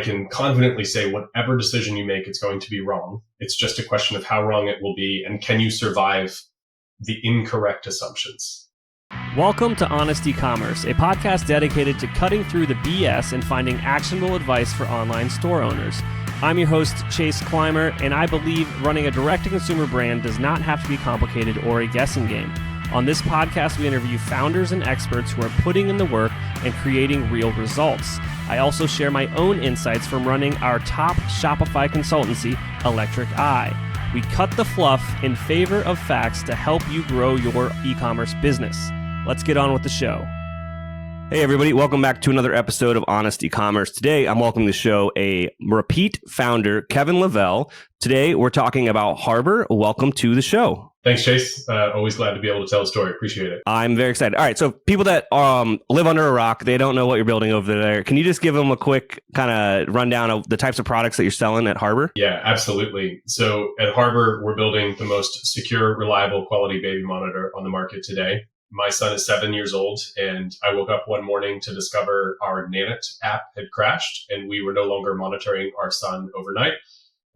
can confidently say whatever decision you make, it's going to be wrong. It's just a question of how wrong it will be, and can you survive the incorrect assumptions? Welcome to Honest Ecommerce, a podcast dedicated to cutting through the BS and finding actionable advice for online store owners. I'm your host, Chase Clymer, and I believe running a direct-to-consumer brand does not have to be complicated or a guessing game. On this podcast, we interview founders and experts who are putting in the work and creating real results. I also share my own insights from running our top Shopify consultancy, Electric Eye. We cut the fluff in favor of facts to help you grow your e-commerce business. Let's get on with the show. Hey everybody, welcome back to another episode of Honest Ecommerce. Today, I'm welcoming to the show a repeat founder, Kevin Lavelle. Today, we're talking about Harbor. Welcome to the show. Thanks, Chase. Always glad to be able to tell a story. Appreciate it. I'm very excited. All right, so people that live under a rock, they don't know what you're building over there. Can you just give them a quick kind of rundown of the types of products that you're selling at Harbor? Yeah, absolutely. So at Harbor, we're building the most secure, reliable, quality baby monitor on the market today. My son is 7 years old, and I woke up one morning to discover our Nanit app had crashed, and we were no longer monitoring our son overnight.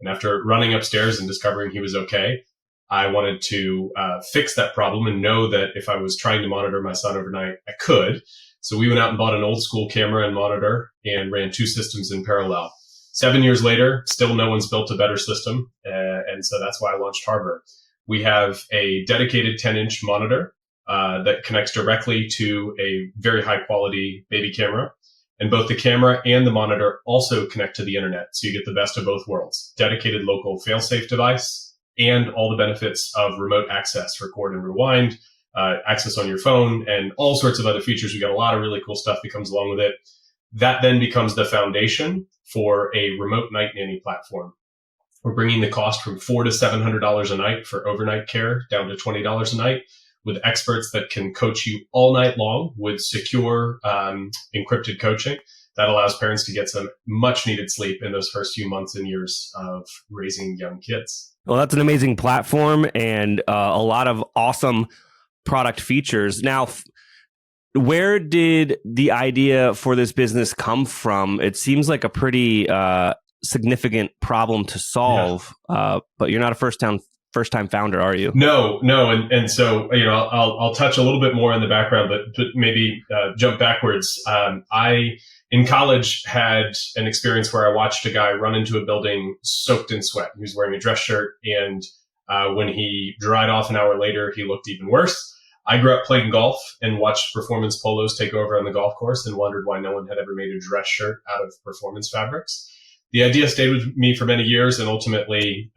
And after running upstairs and discovering he was okay, I wanted to fix that problem and know that if I was trying to monitor my son overnight, I could. So we went out and bought an old school camera and monitor and ran two systems in parallel. 7 years later, still no one's built a better system. And so that's why I launched Harbor. We have a dedicated 10-inch monitor that connects directly to a very high quality baby camera. And both the camera and the monitor also connect to the internet. So you get the best of both worlds, dedicated local fail-safe device, and all the benefits of remote access, record and rewind, access on your phone, and all sorts of other features. We got a lot of really cool stuff that comes along with it. That then becomes the foundation for a remote night nanny platform. We're bringing the cost from $400 to $700 a night for overnight care down to $20 a night, with experts that can coach you all night long with secure, encrypted coaching. That allows parents to get some much needed sleep in those first few months and years of raising young kids. Well, that's an amazing platform and a lot of awesome product features. Now, where did the idea for this business come from? It seems like a pretty significant problem to solve, but you're not a first-time founder, are you? No. And so, I'll touch a little bit more in the background, but maybe jump backwards. I, in college, had an experience where I watched a guy run into a building soaked in sweat. He was wearing a dress shirt, and when he dried off an hour later, he looked even worse. I grew up playing golf and watched performance polos take over on the golf course and wondered why no one had ever made a dress shirt out of performance fabrics. The idea stayed with me for many years, and ultimately,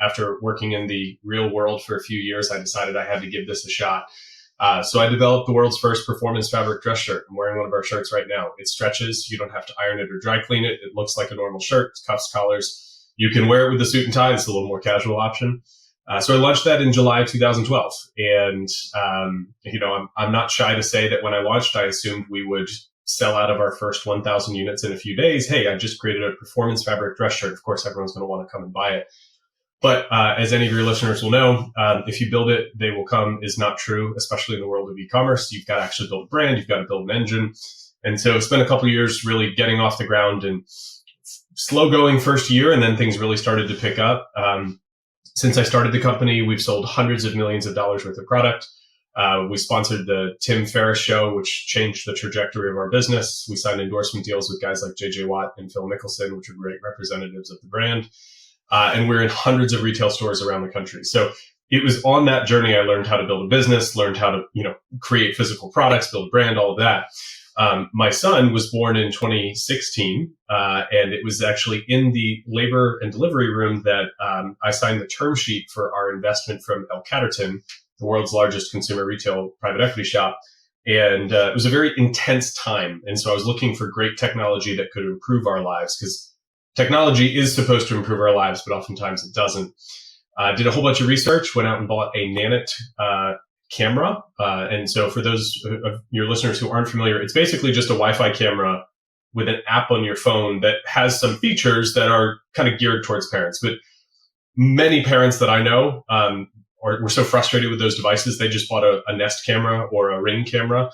after working in the real world for a few years, I decided I had to give this a shot. So I developed the world's first performance fabric dress shirt. I'm wearing one of our shirts right now. It stretches. You don't have to iron it or dry clean it. It looks like a normal shirt. It's cuffs, collars. You can wear it with a suit and tie. It's a little more casual option. So I launched that in July 2012. And, I'm not shy to say that when I launched, I assumed we would sell out of our first 1,000 units in a few days. Hey, I just created a performance fabric dress shirt. Of course, everyone's going to want to come and buy it. But as any of your listeners will know, if you build it, they will come is not true, especially in the world of e-commerce. You've got to actually build a brand. You've got to build an engine. And so it's been a couple of years really getting off the ground and slow going first year. And then things really started to pick up. Since I started the company, we've sold hundreds of millions of dollars worth of product. We sponsored the Tim Ferriss show, which changed the trajectory of our business. We signed endorsement deals with guys like JJ Watt and Phil Mickelson, which are great representatives of the brand. And we're in hundreds of retail stores around the country. So it was on that journey I learned how to build a business, learned how to, create physical products, build a brand, all of that. My son was born in 2016, and it was actually in the labor and delivery room that I signed the term sheet for our investment from L Catterton, the world's largest consumer retail private equity shop. And it was a very intense time. And so I was looking for great technology that could improve our lives, because technology is supposed to improve our lives, but oftentimes it doesn't. Did a whole bunch of research, went out and bought a Nanit camera. And so for those of your listeners who aren't familiar, it's basically just a Wi-Fi camera with an app on your phone that has some features that are kind of geared towards parents. But many parents that I know were so frustrated with those devices, they just bought a Nest camera or a Ring camera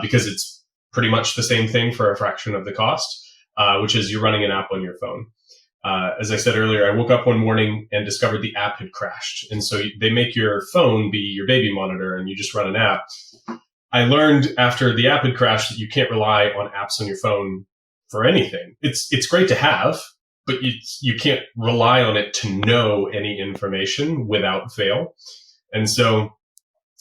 because it's pretty much the same thing for a fraction of the cost. which is you're running an app on your phone. As I said earlier, I woke up one morning and discovered the app had crashed. And so they make your phone be your baby monitor and you just run an app. I learned after the app had crashed that you can't rely on apps on your phone for anything. It's great to have, but you can't rely on it to know any information without fail. And so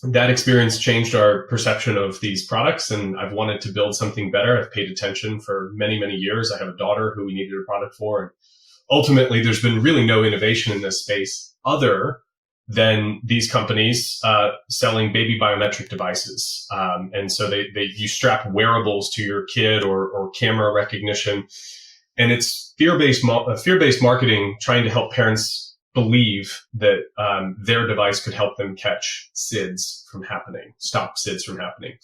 that experience changed our perception of these products, and I've wanted to build something better. I've paid attention for many, many years. I have a daughter who we needed a product for, and ultimately there's been really no innovation in this space other than these companies selling baby biometric devices. And so you strap wearables to your kid or camera recognition, and it's fear-based marketing trying to help parents believe that their device could help them catch SIDS from happening, stop SIDS from happening.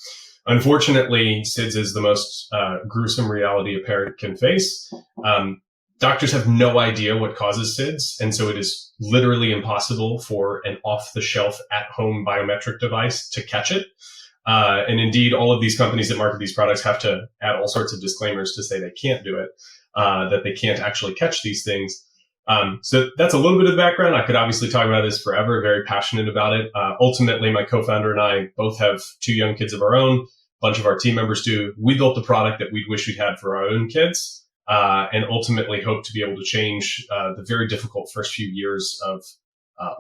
Unfortunately, SIDS is the most gruesome reality a parent can face. Doctors have no idea what causes SIDS, and so it is literally impossible for an off-the-shelf at-home biometric device to catch it. And indeed, all of these companies that market these products have to add all sorts of disclaimers to say they can't do it, that they can't actually catch these things. So that's a little bit of background. I could obviously talk about this forever, very passionate about it. Ultimately, my co-founder and I both have 2 young kids of our own. A bunch of our team members do. We built the product that we'd wish we'd had for our own kids, and ultimately hope to be able to change the very difficult first few years of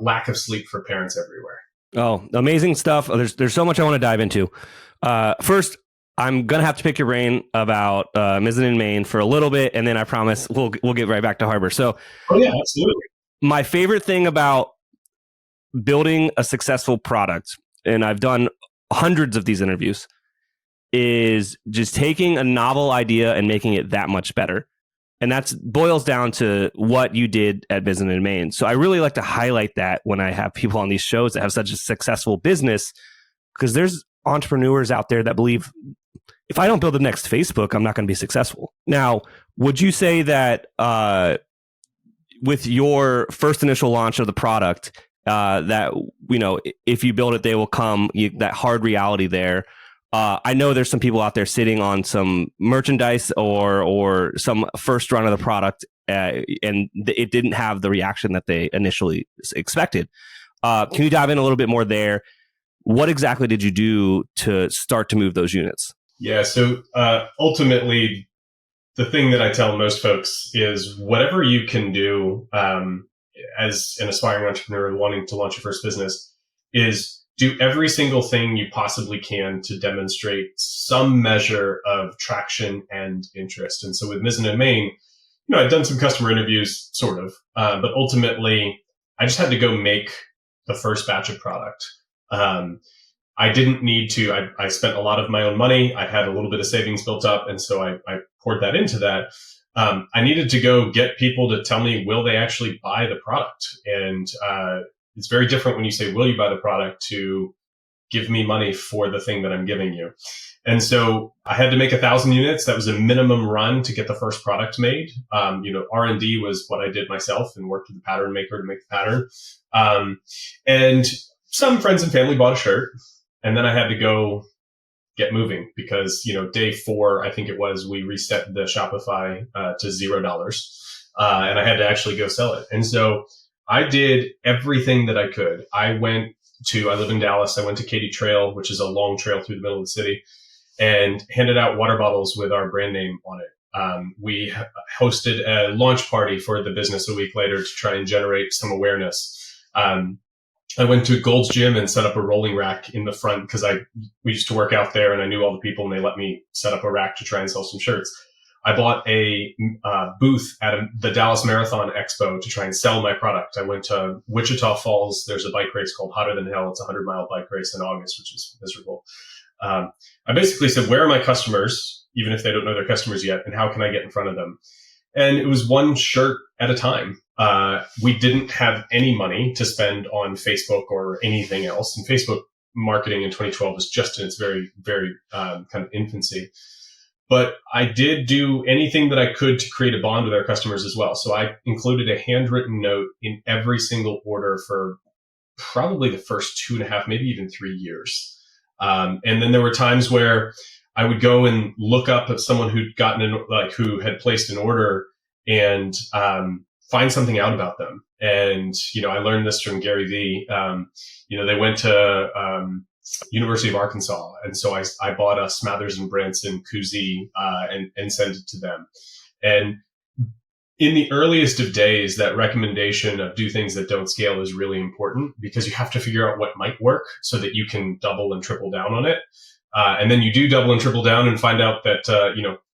lack of sleep for parents everywhere. Oh, amazing stuff. There's so much I want to dive into. First, I'm going to have to pick your brain about Mizzen+Main for a little bit, and then I promise we'll get right back to Harbor. So, yeah, absolutely. My favorite thing about building a successful product, and I've done hundreds of these interviews, is just taking a novel idea and making it that much better. And that boils down to what you did at Mizzen+Main. So I really like to highlight that when I have people on these shows that have such a successful business, because there's entrepreneurs out there that believe, if I don't build the next Facebook, I'm not going to be successful. Now, would you say that with your first initial launch of the product, that, if you build it, they will come, that hard reality there? I know there's some people out there sitting on some merchandise or some first run of the product, and it didn't have the reaction that they initially expected. Can you dive in a little bit more there? What exactly did you do to start to move those units? Yeah, so ultimately, the thing that I tell most folks is whatever you can do as an aspiring entrepreneur wanting to launch your first business is do every single thing you possibly can to demonstrate some measure of traction and interest. And so with Mizzen+Main, I'd done some customer interviews, sort of, but ultimately, I just had to go make the first batch of product. I didn't need to. I spent a lot of my own money. I had a little bit of savings built up, and so I poured that into that. I needed to go get people to tell me, will they actually buy the product? And it's very different when you say, will you buy the product, to give me money for the thing that I'm giving you. And so I had to make 1,000 units. That was a minimum run to get the first product made. R&D was what I did myself and worked with the pattern maker to make the pattern. And some friends and family bought a shirt. And then I had to go get moving because, day 4, I think it was, we reset the Shopify to $0. And I had to actually go sell it. And so I did everything that I could. I live in Dallas. I went to Katy Trail, which is a long trail through the middle of the city, and handed out water bottles with our brand name on it. We hosted a launch party for the business a week later to try and generate some awareness. I went to Gold's Gym and set up a rolling rack in the front because we used to work out there and I knew all the people and they let me set up a rack to try and sell some shirts. I bought a booth at the Dallas Marathon Expo to try and sell my product. I went to Wichita Falls. There's a bike race called Hotter Than Hell. It's a 100-mile bike race in August, which is miserable. I basically said, where are my customers, even if they don't know their customers yet, and how can I get in front of them? And it was one shirt at a time. We didn't have any money to spend on Facebook or anything else. And Facebook marketing in 2012 was just in its very, very kind of infancy. But I did do anything that I could to create a bond with our customers as well. So I included a handwritten note in every single order for probably the first 2.5, maybe even 3 years. And then there were times where I would go and look up at someone who had placed an order and find something out about them. And, I learned this from Gary Vee. They went to University of Arkansas. And so I bought a Smathers and Branson koozie and sent it to them. And in the earliest of days, that recommendation of do things that don't scale is really important, because you have to figure out what might work so that you can double and triple down on it. And then you do double and triple down and find out that,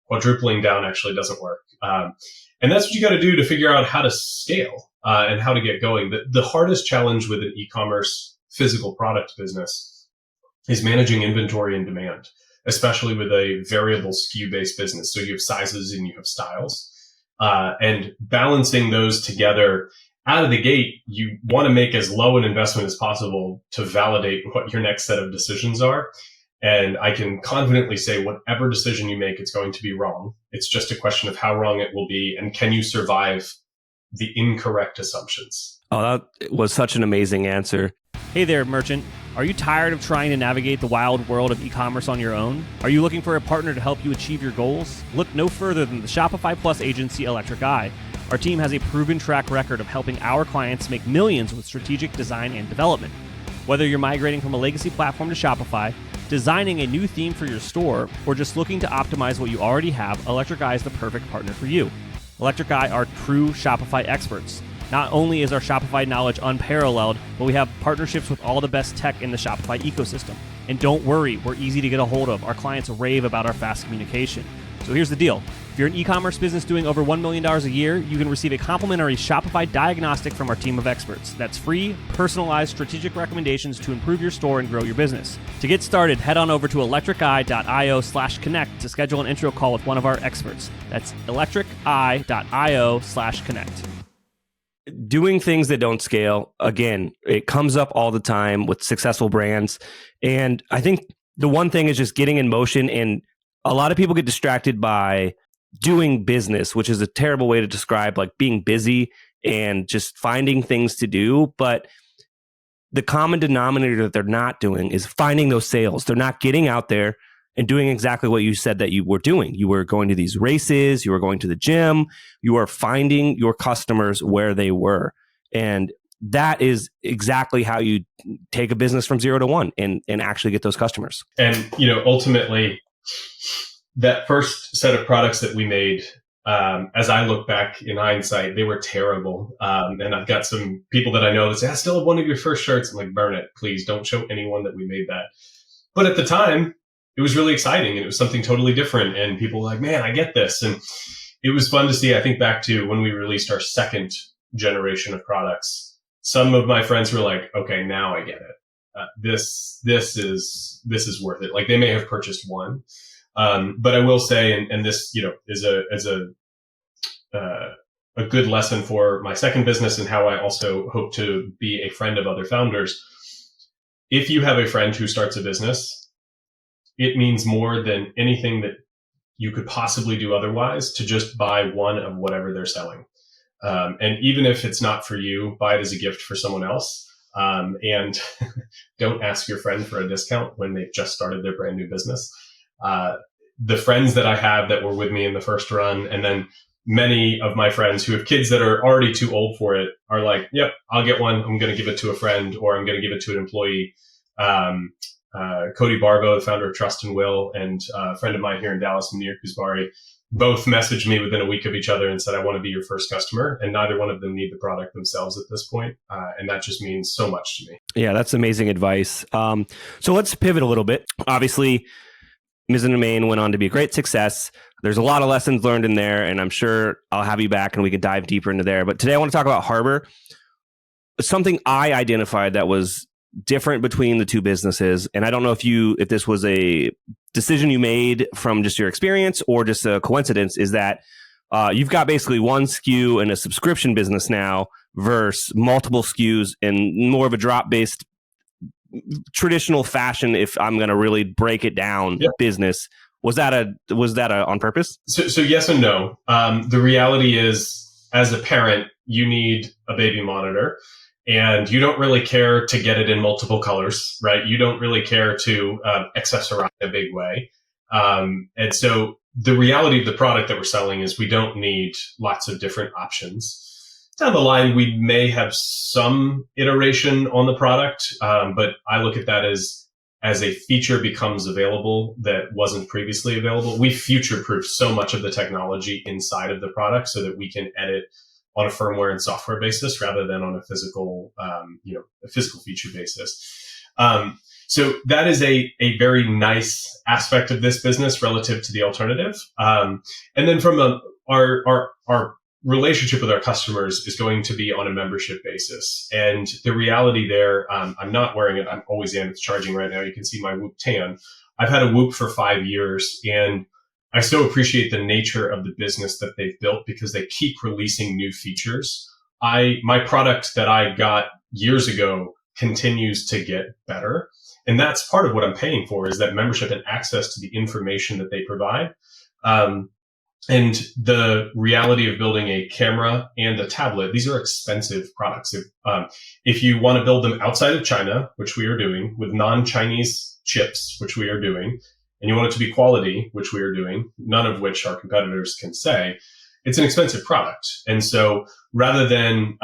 quadrupling down actually doesn't work. And that's what you got to do to figure out how to scale and how to get going. The hardest challenge with an e-commerce physical product business is managing inventory and demand, especially with a variable SKU-based business. So you have sizes and you have styles. And balancing those together out of the gate, you want to make as low an investment as possible to validate what your next set of decisions are. And I can confidently say whatever decision you make, it's going to be wrong. It's just a question of how wrong it will be. And can you survive the incorrect assumptions? Oh, that was such an amazing answer. Hey there, merchant. Are you tired of trying to navigate the wild world of e-commerce on your own? Are you looking for a partner to help you achieve your goals? Look no further than the Shopify Plus agency, Electric Eye. Our team has a proven track record of helping our clients make millions with strategic design and development. Whether you're migrating from a legacy platform to Shopify, designing a new theme for your store, or just looking to optimize what you already have, Electric Eye is the perfect partner for you. Electric Eye are true Shopify experts. Not only is our Shopify knowledge unparalleled, but we have partnerships with all the best tech in the Shopify ecosystem. And don't worry, we're easy to get a hold of. Our clients rave about our fast communication. So here's the deal. If you're an e-commerce business doing over $1 million a year, you can receive a complimentary Shopify diagnostic from our team of experts. That's free, personalized, strategic recommendations to improve your store and grow your business. To get started, head on over to electriceye.io/connect to schedule an intro call with one of our experts. That's electriceye.io/connect. Doing things that don't scale, again, it comes up all the time with successful brands. And I think the one thing is just getting in motion. And a lot of people get distracted by doing business, which is a terrible way to describe like being busy and just finding things to do. But the common denominator that they're not doing is finding those sales. They're not getting out there and doing exactly what you said that you were doing. You were going to these races, you were going to the gym, you were finding your customers where they were. And that is exactly how you take a business from 0 to 1 and actually get those customers. And, ultimately, that first set of products that we made, as I look back in hindsight, they were terrible. And I've got some people that I know that say, I still have one of your first shirts. I'm like, burn it, please. Don't show anyone that we made that. But at the time, it was really exciting and it was something totally different. And people were like, man, I get this. And it was fun to see. I think back to when we released our second generation of products. Some of my friends were like, okay, now I get it. This is worth it. Like they may have purchased one. But I will say, and this, is a good lesson for my second business and how I also hope to be a friend of other founders. If you have a friend who starts a business, it means more than anything that you could possibly do otherwise to just buy one of whatever they're selling. And even if it's not for you, buy it as a gift for someone else. And don't ask your friend for a discount when they've just started their brand new business. The friends that I have that were with me in the first run, and then many of my friends who have kids that are already too old for it are like, yep, I'll get one. I'm going to give it to a friend, or I'm going to give it to an employee. Cody Barbo, the founder of Trust and Will, and a friend of mine here in Dallas, Munir Kuzbari, both messaged me within a week of each other and said, I want to be your first customer. And neither one of them need the product themselves at this point. And that just means so much to me. Yeah, that's amazing advice. So let's pivot a little bit. Obviously, Mizzen+Main went on to be a great success. There's a lot of lessons learned in there, and I'm sure I'll have you back and we can dive deeper into there. But today I want to talk about Harbor. Something I identified that was different between the two businesses, and I don't know if this was a decision you made from just your experience or just a coincidence, is that you've got basically one SKU in a subscription business now versus multiple SKUs in more of a drop-based traditional fashion, if I'm going to really break it down, business. Was that on purpose? So yes and no. The reality is, as a parent, you need a baby monitor. And you don't really care to get it in multiple colors, right? You don't really care to accessorize in a big way. And so the reality of the product that we're selling is we don't need lots of different options. Down the line, we may have some iteration on the product, but I look at that as a feature becomes available that wasn't previously available. We future-proof so much of the technology inside of the product so that we can edit on a firmware and software basis rather than on a physical, a physical feature basis. So that is a very nice aspect of this business relative to the alternative. And then from our relationship with our customers is going to be on a membership basis. And the reality there, I'm not wearing it. I'm always am. It's charging right now. You can see my Whoop tan. I've had a Whoop for 5 years, and I so appreciate the nature of the business that they've built because they keep releasing new features. My product that I got years ago continues to get better. And that's part of what I'm paying for is that membership and access to the information that they provide. And the reality of building a camera and a tablet, these are expensive products. If you want to build them outside of China, which we are doing, with non-Chinese chips, which we are doing, and you want it to be quality, which we are doing, none of which our competitors can say, it's an expensive product. And so rather than,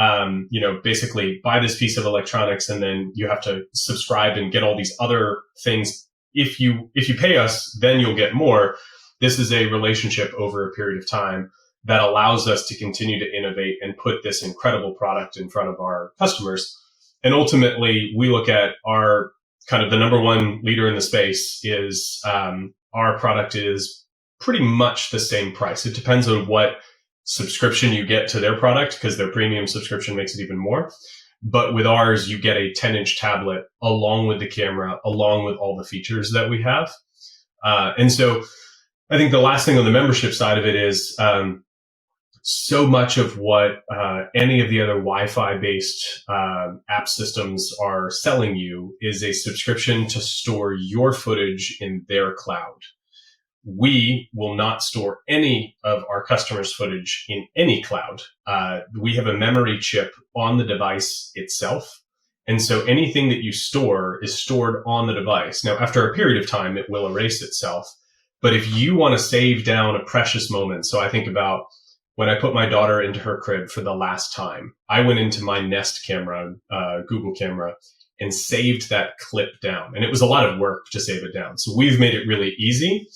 basically buy this piece of electronics and then you have to subscribe and get all these other things, if you pay us, then you'll get more. This is a relationship over a period of time that allows us to continue to innovate and put this incredible product in front of our customers. And ultimately, we look at our kind of the number one leader in the space is our product is pretty much the same price. It depends on what subscription you get to their product because their premium subscription makes it even more. But with ours, you get a 10-inch tablet along with the camera, along with all the features that we have. And so I think the last thing on the membership side of it is so much of what any of the other Wi-Fi based app systems are selling you is a subscription to store your footage in their cloud. We will not store any of our customers' footage in any cloud. We have a memory chip on the device itself. And so anything that you store is stored on the device. Now, after a period of time, it will erase itself. But if you want to save down a precious moment, so I think about when I put my daughter into her crib for the last time, I went into my Nest camera, Google camera, and saved that clip down. And it was a lot of work to save it down. So we've made it really easy.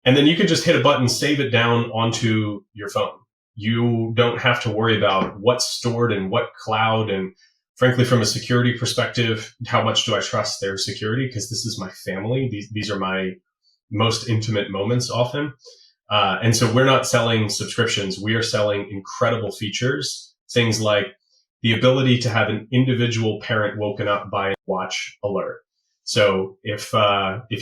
And then you can just hit a button, save it down onto your phone. You don't have to worry about what's stored in what cloud. And frankly, from a security perspective, how much do I trust their security? Because this is my family. These are my most intimate moments often. And so we're not selling subscriptions. We are selling incredible features, things like the ability to have an individual parent woken up by a watch alert. So if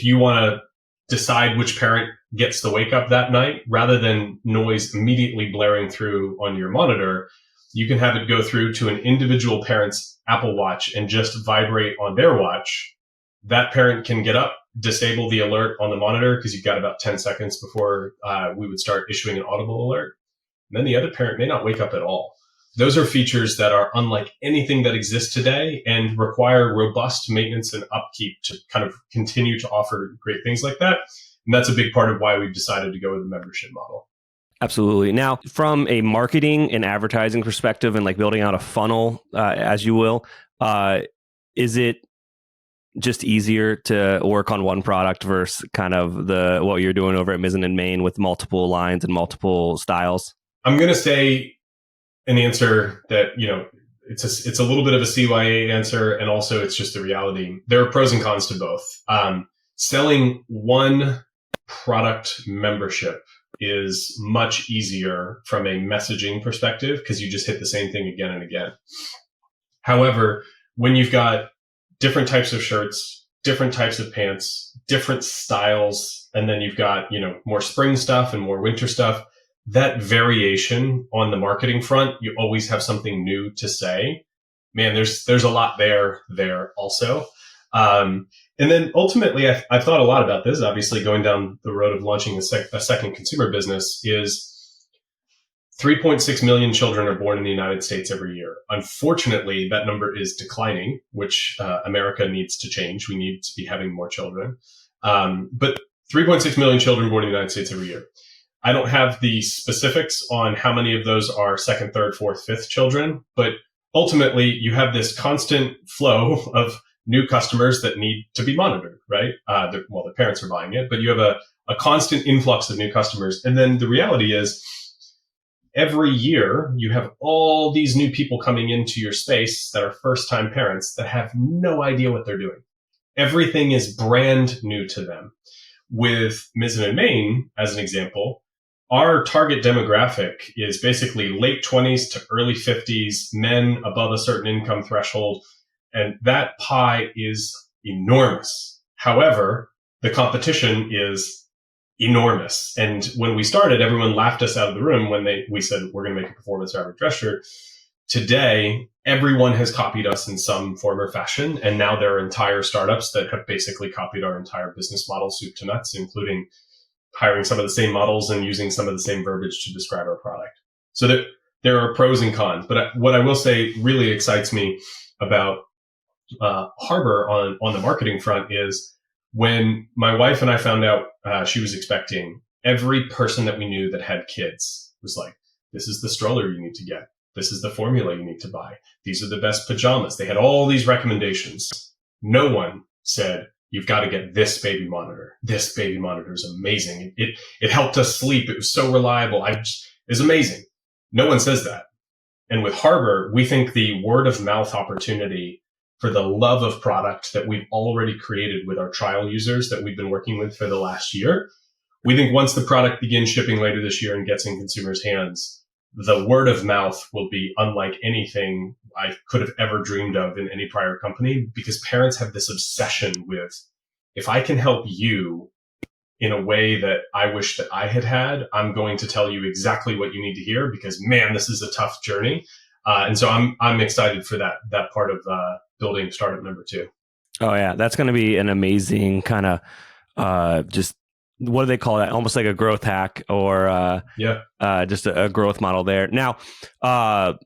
you want to decide which parent gets the wake up that night, rather than noise immediately blaring through on your monitor, you can have it go through to an individual parent's Apple Watch and just vibrate on their watch. That parent can get up, disable the alert on the monitor because you've got about 10 seconds before we would start issuing an audible alert. And then the other parent may not wake up at all. Those are features that are unlike anything that exists today and require robust maintenance and upkeep to kind of continue to offer great things like that. And that's a big part of why we've decided to go with the membership model. Absolutely. Now, from a marketing and advertising perspective and like building out a funnel, as you will, is it just easier to work on one product versus kind of what you're doing over at Mizzen+Main with multiple lines and multiple styles? I'm going to say an answer that, it's a little bit of a CYA answer, and also it's just the reality. There are pros and cons to both. Selling one product membership is much easier from a messaging perspective because you just hit the same thing again and again. However, when you've got different types of shirts, different types of pants, different styles, and then you've got, more spring stuff and more winter stuff, that variation on the marketing front, you always have something new to say. Man, there's a lot there also. And then ultimately, I've thought a lot about this, obviously going down the road of launching a second consumer business is 3.6 million children are born in the United States every year. Unfortunately, that number is declining, which America needs to change. We need to be having more children. But 3.6 million children born in the United States every year. I don't have the specifics on how many of those are second, third, fourth, fifth children, but ultimately you have this constant flow of new customers that need to be monitored, right? The parents are buying it, but you have a constant influx of new customers. And then the reality is every year you have all these new people coming into your space that are first-time parents that have no idea what they're doing. Everything is brand new to them. With Mizzen+Main, as an example, our target demographic is basically late 20s to early 50s, men above a certain income threshold. And that pie is enormous. However, the competition is enormous. And when we started, everyone laughed us out of the room when we said, we're going to make a performance fabric dress shirt. Today, everyone has copied us in some form or fashion. And now there are entire startups that have basically copied our entire business model, soup to nuts, including hiring some of the same models and using some of the same verbiage to describe our product. So there are pros and cons. But what I will say really excites me about Harbor on the marketing front is when my wife and I found out she was expecting, every person that we knew that had kids was like, this is the stroller you need to get. This is the formula you need to buy. These are the best pajamas. They had all these recommendations. No one said, you've got to get this baby monitor. This baby monitor is amazing. It helped us sleep. It was so reliable. It's amazing. No one says that. And with Harbor, we think the word of mouth opportunity for the love of product that we've already created with our trial users that we've been working with for the last year, we think once the product begins shipping later this year and gets in consumers' hands, the word of mouth will be unlike anything I could have ever dreamed of in any prior company, because parents have this obsession with, if I can help you in a way that I wish that I had, I'm going to tell you exactly what you need to hear, because man, this is a tough journey. And so I'm excited for that part of building startup number 2. Oh yeah, that's going to be an amazing kind of just, what do they call that? Almost like a growth hack or just a growth model there. Now,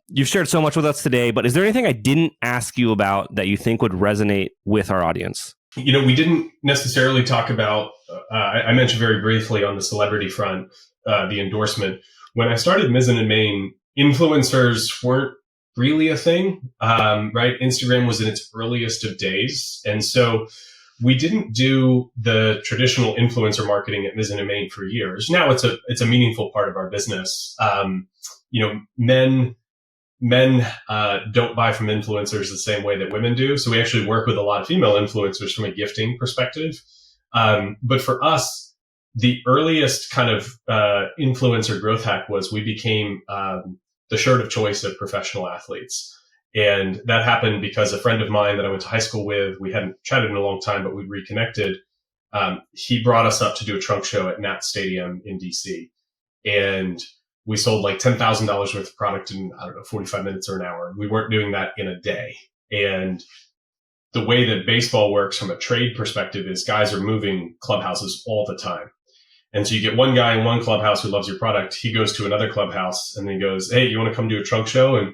you've shared so much with us today, but is there anything I didn't ask you about that you think would resonate with our audience? We didn't necessarily talk about, I mentioned very briefly on the celebrity front, the endorsement. When I started Mizzen+Main, influencers weren't really a thing, right? Instagram was in its earliest of days. And so we didn't do the traditional influencer marketing at Mizzen+Main for years. Now it's a meaningful part of our business. Men don't buy from influencers the same way that women do. So we actually work with a lot of female influencers from a gifting perspective. But for us, the earliest kind of influencer growth hack was we became the shirt of choice of professional athletes. And that happened because a friend of mine that I went to high school with, we hadn't chatted in a long time, but we reconnected. He brought us up to do a trunk show at Nat Stadium in DC. And we sold like $10,000 worth of product in, 45 minutes or an hour. We weren't doing that in a day. And the way that baseball works from a trade perspective is guys are moving clubhouses all the time. And so you get one guy in one clubhouse who loves your product. He goes to another clubhouse and then goes, hey, you want to come do a trunk show? And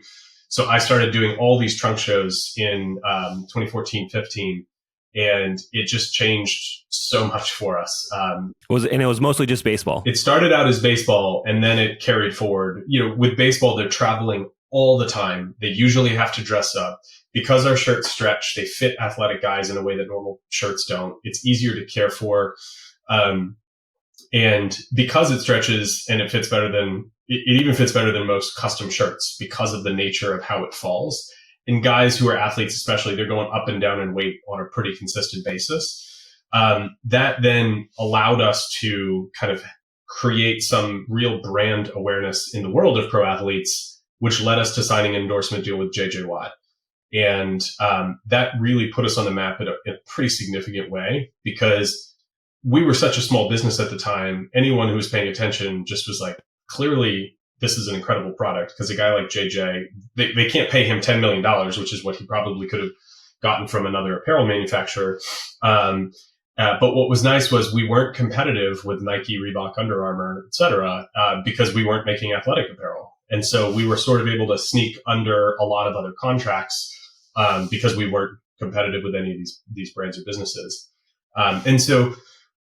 so I started doing all these trunk shows in 2014, 15, and it just changed so much for us. It was mostly just baseball. It started out as baseball, and then it carried forward. With baseball, they're traveling all the time. They usually have to dress up. Because our shirts stretch, they fit athletic guys in a way that normal shirts don't. It's easier to care for. And because it stretches and it fits better than, it even fits better than most custom shirts because of the nature of how it falls. And guys who are athletes, especially, they're going up and down in weight on a pretty consistent basis. That then allowed us to kind of create some real brand awareness in the world of pro athletes, which led us to signing an endorsement deal with JJ Watt. And that really put us on the map in a pretty significant way, because we were such a small business at the time. Anyone who was paying attention just was like, clearly, this is an incredible product, because a guy like JJ, they can't pay him $10 million, which is what he probably could have gotten from another apparel manufacturer. But what was nice was we weren't competitive with Nike, Reebok, Under Armour, et cetera, because we weren't making athletic apparel. And so we were sort of able to sneak under a lot of other contracts because we weren't competitive with any of these brands or businesses. And so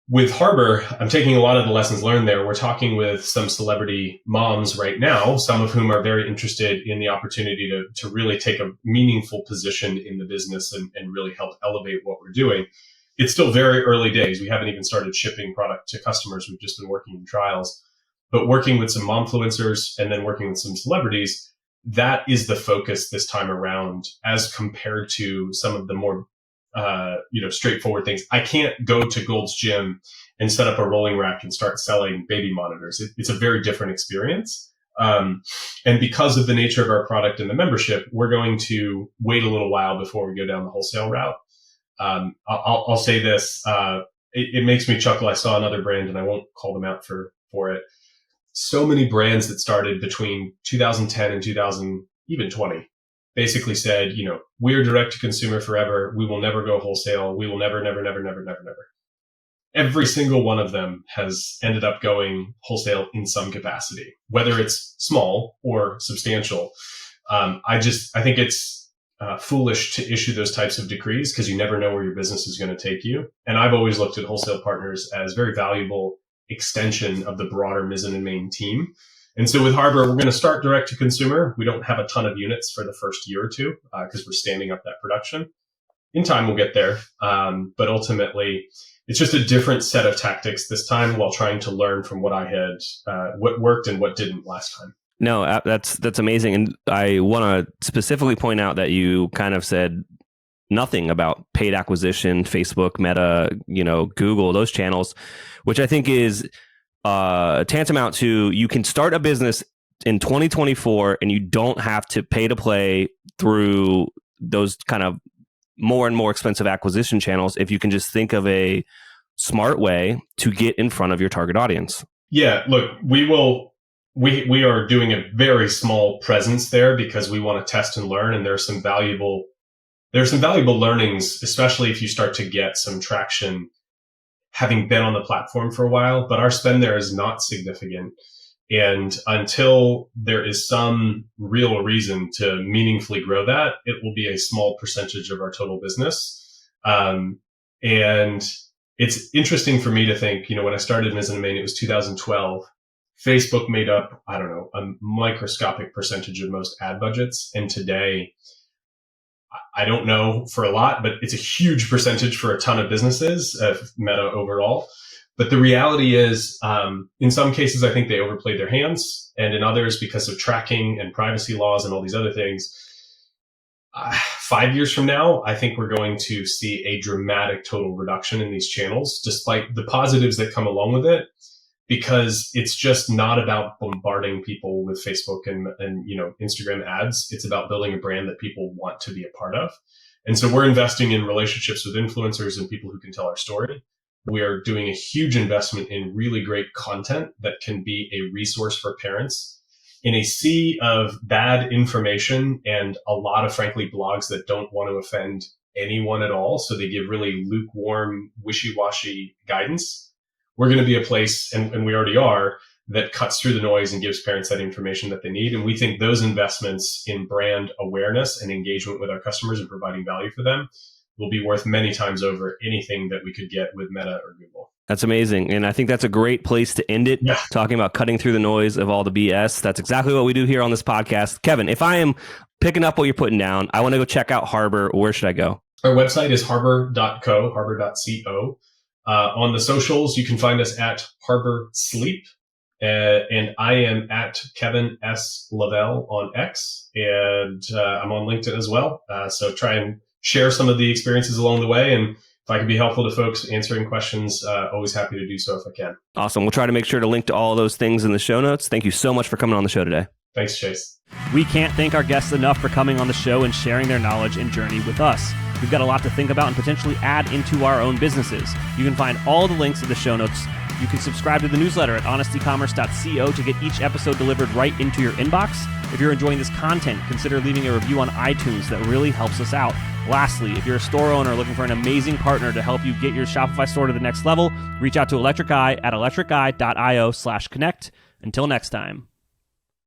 with Harbor, I'm taking a lot of the lessons learned there. We're talking with some celebrity moms right now, some of whom are very interested in the opportunity to really take a meaningful position in the business and really help elevate what we're doing. It's still very early days. We haven't even started shipping product to customers. We've just been working in trials. But working with some momfluencers and then working with some celebrities, that is the focus this time around as compared to some of the more straightforward things. I can't go to Gold's Gym and set up a rolling rack and start selling baby monitors. It's a very different experience. And because of the nature of our product and the membership, we're going to wait a little while before we go down the wholesale route. I'll say this, it makes me chuckle. I saw another brand and I won't call them out for it. So many brands that started between 2010 and 2020 basically said, we're direct to consumer forever. We will never go wholesale. We will never. Every single one of them has ended up going wholesale in some capacity, whether it's small or substantial. I think it's foolish to issue those types of decrees because you never know where your business is going to take you. And I've always looked at wholesale partners as very valuable extension of the broader Mizzen+Main team. And so with Harbor, we're going to start direct to consumer. We don't have a ton of units for the first year or two because we're standing up that production. In time, we'll get there. But ultimately, it's just a different set of tactics this time while trying to learn from what I had, what worked and what didn't last time. No, that's amazing. And I want to specifically point out that you kind of said nothing about paid acquisition, Facebook, Meta, Google, those channels, which I think is tantamount to you can start a business in 2024 and you don't have to pay to play through those kind of more and more expensive acquisition channels if you can just think of a smart way to get in front of your target audience. Yeah, look, we are doing a very small presence there because we want to test and learn, and there are some valuable learnings, especially if you start to get some traction having been on the platform for a while, but our spend there is not significant. And until there is some real reason to meaningfully grow that, it will be a small percentage of our total business. And it's interesting for me to think, when I started Mizzen+Main, it was 2012. Facebook made up, I don't know, a microscopic percentage of most ad budgets. And today, I don't know for a lot, but it's a huge percentage for a ton of businesses, Meta overall. But the reality is, in some cases, I think they overplayed their hands. And in others, because of tracking and privacy laws and all these other things, 5 years from now, I think we're going to see a dramatic total reduction in these channels, despite the positives that come along with it, because it's just not about bombarding people with Facebook and Instagram ads. It's about building a brand that people want to be a part of. And so we're investing in relationships with influencers and people who can tell our story. We are doing a huge investment in really great content that can be a resource for parents in a sea of bad information and a lot of, frankly, blogs that don't want to offend anyone at all. So they give really lukewarm, wishy-washy guidance. We're going to be a place, and we already are, that cuts through the noise and gives parents that information that they need. And we think those investments in brand awareness and engagement with our customers and providing value for them will be worth many times over anything that we could get with Meta or Google. That's amazing. And I think that's a great place to end it, talking about cutting through the noise of all the BS. That's exactly what we do here on this podcast. Kevin, if I am picking up what you're putting down, I want to go check out Harbor. Where should I go? Our website is harbor.co, harbor.co. On the socials, you can find us at Harbor Sleep. And I am at Kevin S. Lavelle on X. And I'm on LinkedIn as well. So try and share some of the experiences along the way. And if I can be helpful to folks answering questions, always happy to do so if I can. Awesome. We'll try to make sure to link to all those things in the show notes. Thank you so much for coming on the show today. Thanks, Chase. We can't thank our guests enough for coming on the show and sharing their knowledge and journey with us. We've got a lot to think about and potentially add into our own businesses. You can find all the links in the show notes. You can subscribe to the newsletter at honestycommerce.co to get each episode delivered right into your inbox. If you're enjoying this content, consider leaving a review on iTunes. That really helps us out. Lastly, if you're a store owner looking for an amazing partner to help you get your Shopify store to the next level, reach out to Electric Eye at electriceye.io/connect. Until next time.